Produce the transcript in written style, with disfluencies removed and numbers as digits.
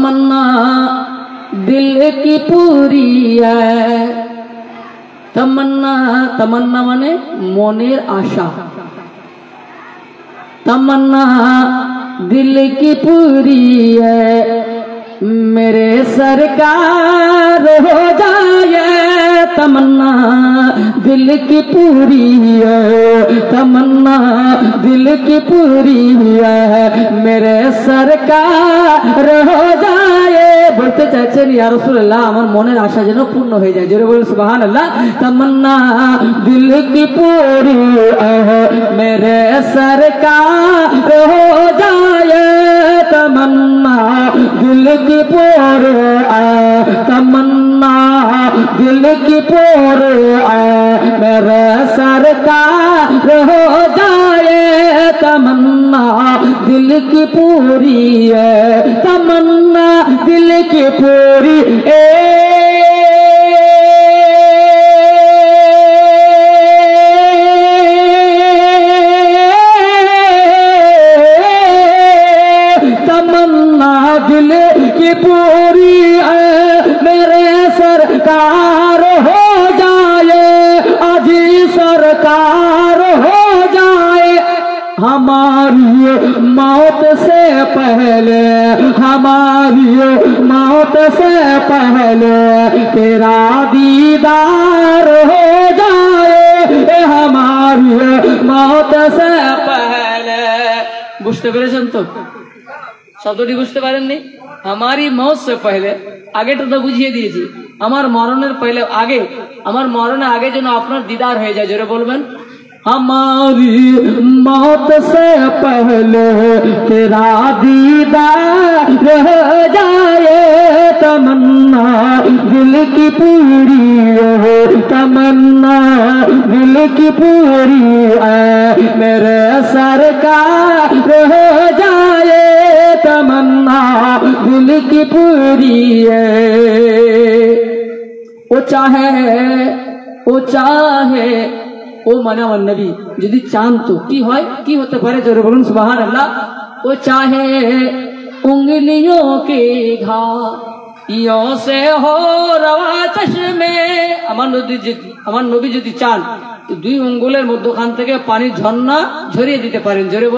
तमन्ना दिल की पूरी है। तमन्ना तमन्ना माने मोनेर आशा। तमन्ना दिल की पूरी है, मेरे सरकार हो जाए। तमन्ना दिल की पूरी है, तमन्ना दिल की पूरी है, मेरे सरकार हो जाए। बोलते चाहছেন ইয়া রাসূলুল্লাহ আমার মনের আশা যেন পূর্ণ হয়ে যায়। জোরে বলুন সুবহানাল্লাহ। तमन्ना दिल की पूरी है, मेरे सरकार हो जाए। तमन्ना दिल की पूरी है, तमन्ना दिल की पूरी है, मेरे सरकार हो जाए। तमन्ना दिल की पूरी है, तमन्ना दिल की पूरी तमन्ना दिल की पूरी है, मेरे सरकार हो जाए। अजी सरकार हो जाए। हमारी मौत से पहले, हमारी मौत से पहले तेरा दीदार हो जाए। हमारी मौत से पहले। বুঝতে পেরেছেন তো? শব্দটি বুঝতে পারেননি? हमारी मौत से पहले, আগেটা তো বুঝিয়ে দিয়েছি। আমার মরণের পহলে আগে, আমার মরণের আগে যেন আপনার দিদার হয়ে যায়। জোরে বলবেন हमारी मौत से पहले तेरा दीदार हो जाए। तमन्ना दिल की पूरी है, तमन्ना दिल की पूरी है, मेरे सरकार हो जाए। तमन्ना दिल की पूरी है। वो चाहे ও মানে আমার নবী যদি চান তো কি হয়, কি হতে পারে? জোরে বলুন সুবহানাল্লাহ। ও চাহে উंगलियों के घायों से हो रवा चश्मे। আমার নবী যদি চান তো দুই আঙ্গুলের মধ্যখান থেকে পানির ঝর্ণা ঝরিয়ে দিতে পারেন। জোরে